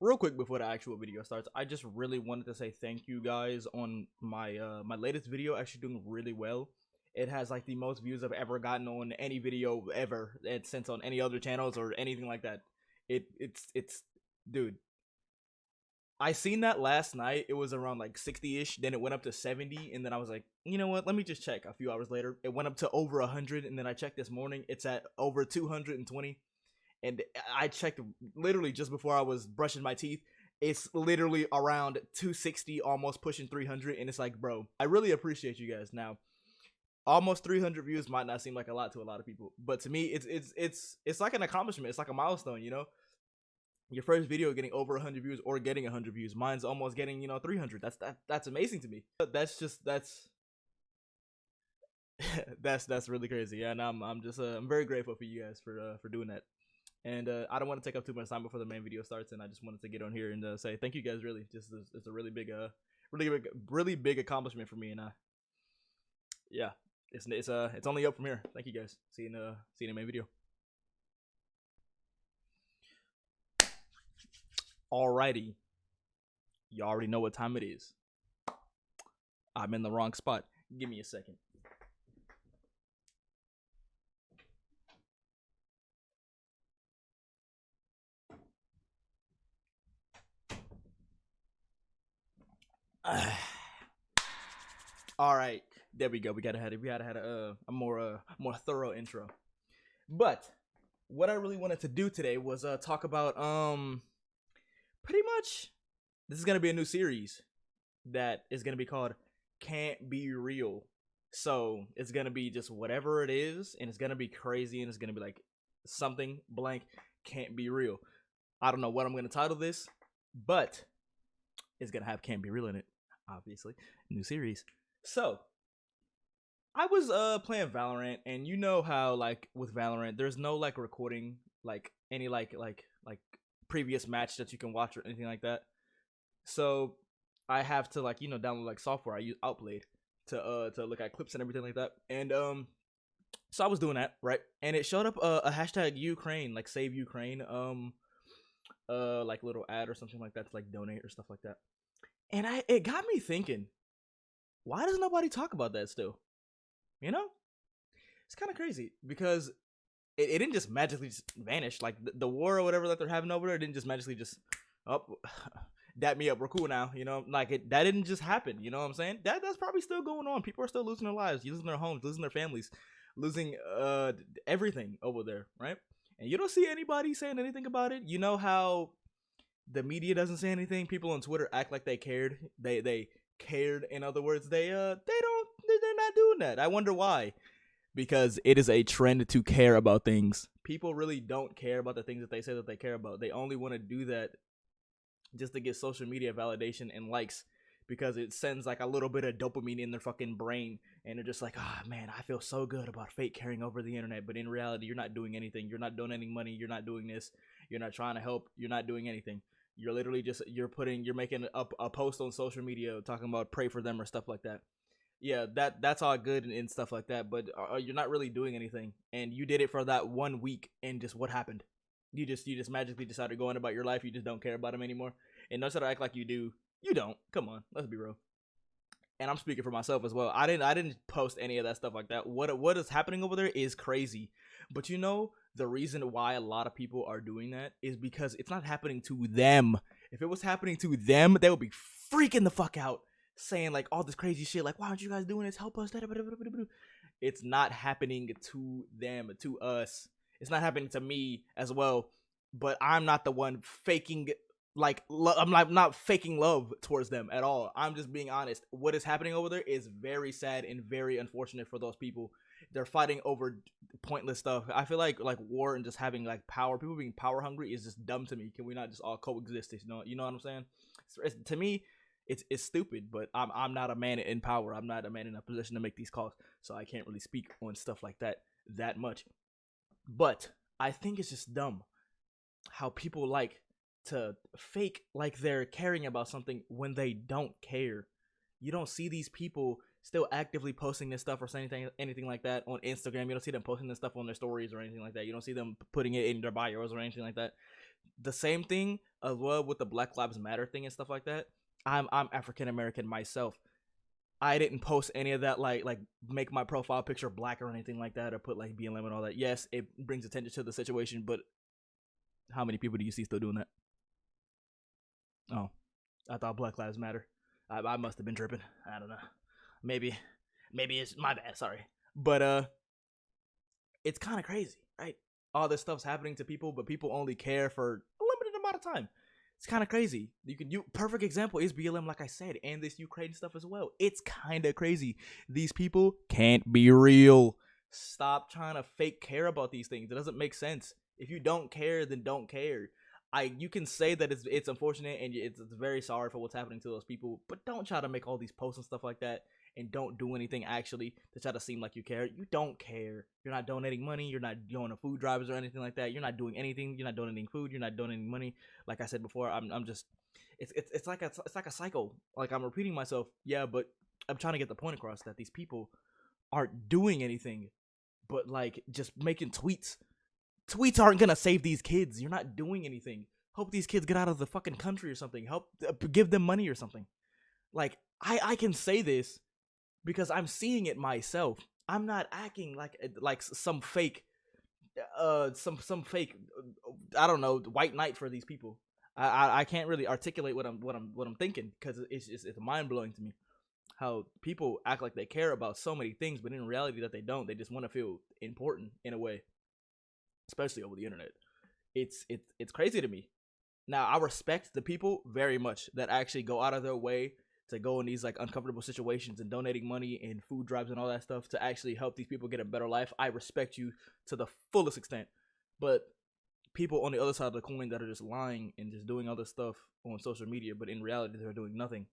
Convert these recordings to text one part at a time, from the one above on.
real quick before the actual video starts, I just really wanted to say thank you guys on my my latest video. Actually doing really well. It has like the most views I've ever gotten on any video ever, and since on any other channels or anything like that. It's dude. I seen that last night. It was around like 60-ish. Then it went up to 70, and then I was like, you know what? Let me just check. A few hours later, it went up to over 100, and then I checked this morning. It's at over 220. And I checked literally just before I was brushing my teeth. It's literally around 260, almost pushing 300, and it's like, bro, I really appreciate you guys. Now, almost 300 views might not seem like a lot to a lot of people, but to me, it's like an accomplishment. It's like a milestone, you know. Your first video getting over 100 views or getting 100 views. Mine's almost getting 300. That's amazing to me. That's that's really crazy. Yeah, and I'm just I'm very grateful for you guys for doing that. And I don't want to take up too much time before the main video starts, and I just wanted to get on here and say thank you guys. Really, just it's a really big accomplishment for me, and yeah, it's only up from here. Thank you guys. See you in the main video. Alrighty, you already know what time it is. I'm in the wrong spot. Give me a second. All right, there we go. We gotta have a more thorough intro. But what I really wanted to do today was talk about pretty much this is gonna be a new series that is gonna be called Can't Be Real. So it's gonna be just whatever it is, and it's gonna be crazy, and it's gonna be like something blank can't be real. I don't know what I'm gonna title this, but it's gonna have Can't Be Real in it, obviously. New series. So I was playing Valorant, and you know how like with Valorant, there's no like recording like any like previous match that you can watch or anything like that. So I have to like download like software. I use Outplayed to look at clips and everything like that. And so I was doing that, right? And it showed up a hashtag Ukraine, like save Ukraine, like little ad or something like that to like donate or stuff like that. And it got me thinking, why does nobody talk about that still? You know, it's kind of crazy because it didn't just magically just vanish. Like the war or whatever that they're having over there didn't just magically just up, dap me up, we're cool now. You know, like that didn't just happen. You know what I'm saying? That's probably still going on. People are still losing their lives, losing their homes, losing their families, losing everything over there, right? And you don't see anybody saying anything about it. You know how the media doesn't say anything. People on Twitter act like they cared. They cared. In other words, they don't. They're not doing that. I wonder why. Because it is a trend to care about things. People really don't care about the things that they say that they care about. They only want to do that just to get social media validation and likes, because it sends like a little bit of dopamine in their fucking brain, and they're just like, ah, man, I feel so good about fake caring over the internet. But in reality, you're not doing anything. You're not donating money. You're not doing this. You're not trying to help. You're not doing anything. You're literally just you're making a post on social media talking about pray for them or stuff like that. Yeah, that's all good and stuff like that, but you're not really doing anything. And you did it for that 1 week, and just what happened? You just magically decided going about your life. You just don't care about them anymore. And don't try to act like you do. You don't. Come on, let's be real. And I'm speaking for myself as well. I didn't post any of that stuff like that. What is happening over there is crazy. But you know, the reason why a lot of people are doing that is because it's not happening to them. If it was happening to them, they would be freaking the fuck out, saying like all this crazy shit, like, why aren't you guys doing this? Help us. It's not happening to them, to us. It's not happening to me as well. But I'm not the one faking like I'm not faking love towards them at all. I'm just being honest. What is happening over there is very sad and very unfortunate for those people. They're fighting over pointless stuff. I feel like war and just having like power, people being power hungry is just dumb to me. Can we not just all coexist? You know what I'm saying? To me, it's stupid. But I'm not a man in power. I'm not a man in a position to make these calls, so I can't really speak on stuff like that much. But I think it's just dumb how people like to fake like they're caring about something when they don't care. You don't see these people still actively posting this stuff or saying anything like that on Instagram. You don't see them posting this stuff on their stories or anything like that. You don't see them putting it in their bios or anything like that. The same thing as well with the Black Lives Matter thing and stuff like that. I'm African American myself. I didn't post any of that, like make my profile picture black or anything like that, or put like BLM and all that. Yes, it brings attention to the situation, but how many people do you see still doing that? Oh, I thought Black Lives Matter. I must have been tripping. I don't know. Maybe it's my bad. Sorry, but it's kind of crazy, right? All this stuff's happening to people, but people only care for a limited amount of time. It's kind of crazy. You perfect example is BLM, like I said, and this Ukraine stuff as well. It's kind of crazy. These people can't be real. Stop trying to fake care about these things. It doesn't make sense. If you don't care, then don't care. You can say that it's unfortunate and it's very sorry for what's happening to those people, but don't try to make all these posts and stuff like that, and don't do anything actually to try to seem like you care. You don't care. You're not donating money. You're not going to food drives or anything like that. You're not doing anything. You're not donating food. You're not donating money. Like I said before, I'm just it's like a cycle. Like I'm repeating myself. Yeah, but I'm trying to get the point across that these people aren't doing anything, but like just making tweets. Tweets aren't gonna save these kids. You're not doing anything. Help these kids get out of the fucking country or something. Help give them money or something. Like I can say this because I'm seeing it myself. I'm not acting like some fake some fake I don't know white knight for these people. I can't really articulate what I'm thinking because it's mind blowing to me how people act like they care about so many things, but in reality that they don't. They just want to feel important in a way, especially over the internet. It's crazy to me. Now I respect the people very much that actually go out of their way to go in these like uncomfortable situations and donating money and food drives and all that stuff to actually help these people get a better life. I respect you to the fullest extent. But people on the other side of the coin that are just lying and just doing other stuff on social media, but in reality they're doing nothing,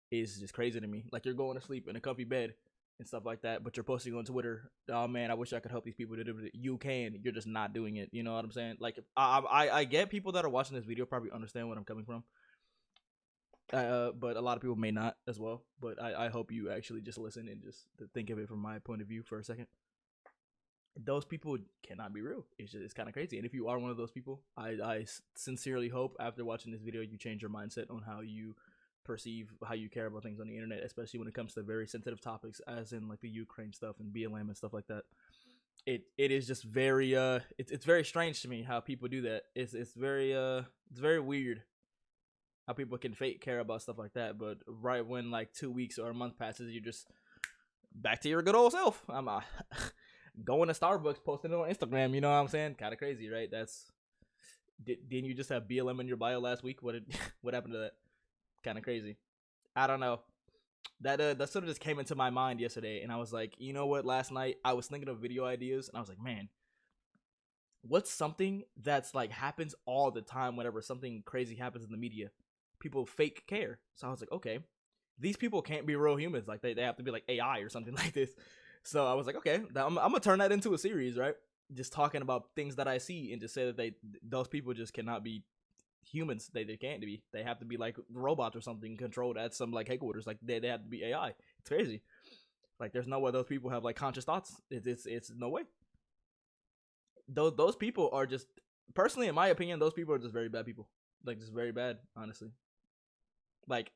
is just crazy to me. Like you're going to sleep in a comfy bed and stuff like that, but you're posting on Twitter, oh man, I wish I could help these people. You can, you're just not doing it. You know what I'm saying? Like I get people that are watching this video probably understand what I'm coming from, but a lot of people may not as well. But I hope you actually just listen and just think of it from my point of view for a second. Those people cannot be real. It's kind of crazy. And if you are one of those people, I sincerely hope after watching this video you change your mindset on how you perceive, how you care about things on the internet, especially when it comes to very sensitive topics, as in like the Ukraine stuff and BLM and stuff like that. It is just very it's very strange to me how people do that. It's very weird how people can fake care about stuff like that, but right when like 2 weeks or a month passes, you're just back to your good old self. I'm going to Starbucks, posting it on Instagram. You know what I'm saying? Kind of crazy, right? Didn't you just have BLM in your bio last week? What happened to that? Kind of crazy. I don't know. That sort of just came into my mind yesterday, and I was like, you know what? Last night I was thinking of video ideas, and I was like, man, what's something that's like happens all the time whenever something crazy happens in the media? People fake care. So I was like, okay, these people can't be real humans. Like they have to be like AI or something like this. So I was like, okay, I'm gonna turn that into a series, right? Just talking about things that I see and just say that those people just cannot be humans. They can't be. They have to be like robots or something controlled at some like headquarters. Like they have to be AI. It's crazy. Like there's no way those people have like conscious thoughts. It's no way. Those people are just, personally in my opinion, those people are just very bad people. Like just very bad, honestly. Like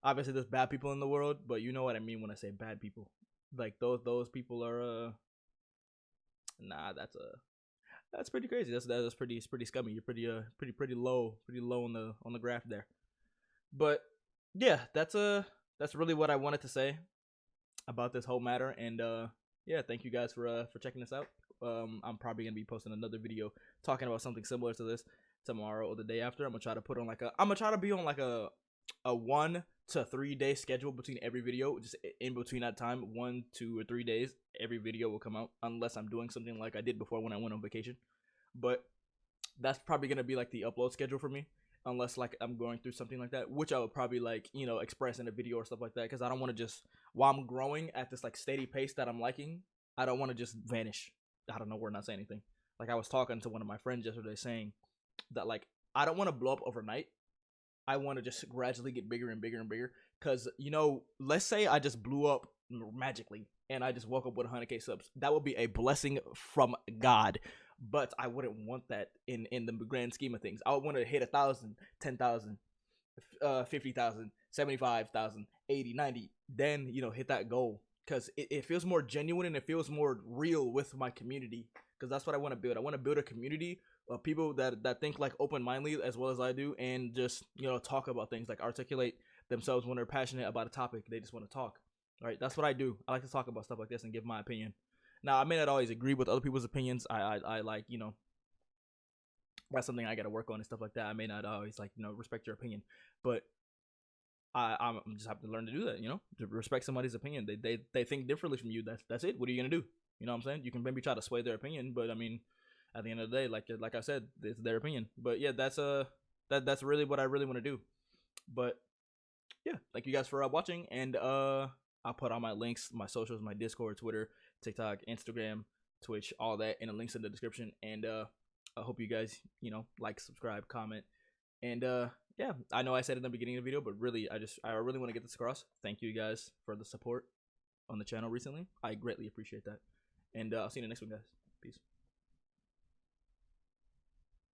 obviously there's bad people in the world, but you know what I mean when I say bad people. Like those people are nah, that's pretty crazy. That's pretty scummy. You're pretty low on the graph there. But yeah, that's really what I wanted to say about this whole matter. And yeah, thank you guys for checking this out. I'm probably gonna be posting another video talking about something similar to this tomorrow or the day after. I'm gonna try to be on like a 1 to 3 day schedule between every video. Just in between that time, 1, 2, or 3 days, every video will come out, unless I'm doing something like I did before when I went on vacation. But that's probably gonna be like the upload schedule for me, unless like I'm going through something like that, which I would probably like express in a video or stuff like that, because I don't want to just, while I'm growing at this like steady pace that I'm liking, I don't want to just vanish out of nowhere, not say anything. Like I was talking to one of my friends yesterday saying that like I don't want to blow up overnight, I want to just gradually get bigger and bigger and bigger. Cause you know, let's say I just blew up magically and I just woke up with 100K subs. That would be a blessing from God. But I wouldn't want that in the grand scheme of things. I would want to hit 1,000, 10,000, 50,000, 75,000, 80, 90. Then hit that goal because it feels more genuine and it feels more real with my community. Because that's what I want to build. I want to build a community of people that think like open-mindedly as well as I do, and just talk about things, like articulate themselves when they're passionate about a topic. They just want to talk. All right, that's what I do. I like to talk about stuff like this and give my opinion. Now, I may not always agree with other people's opinions. I like, that's something I got to work on and stuff like that. I may not always like, respect your opinion, but I'm just have to learn to do that, to respect somebody's opinion. They think differently from you. That's it. What are you gonna do? You know what I'm saying? You can maybe try to sway their opinion, but I mean, at the end of the day, like I said, it's their opinion. But yeah, that's really what I really want to do. But yeah, thank you guys for watching, and I'll put all my links, my socials, my Discord, Twitter, TikTok, Instagram, Twitch, all that in the links in the description. And I hope you guys, like, subscribe, comment, and yeah, I know I said it in the beginning of the video, but really, I really want to get this across. Thank you guys for the support on the channel recently. I greatly appreciate that, and I'll see you in the next one, guys. Peace.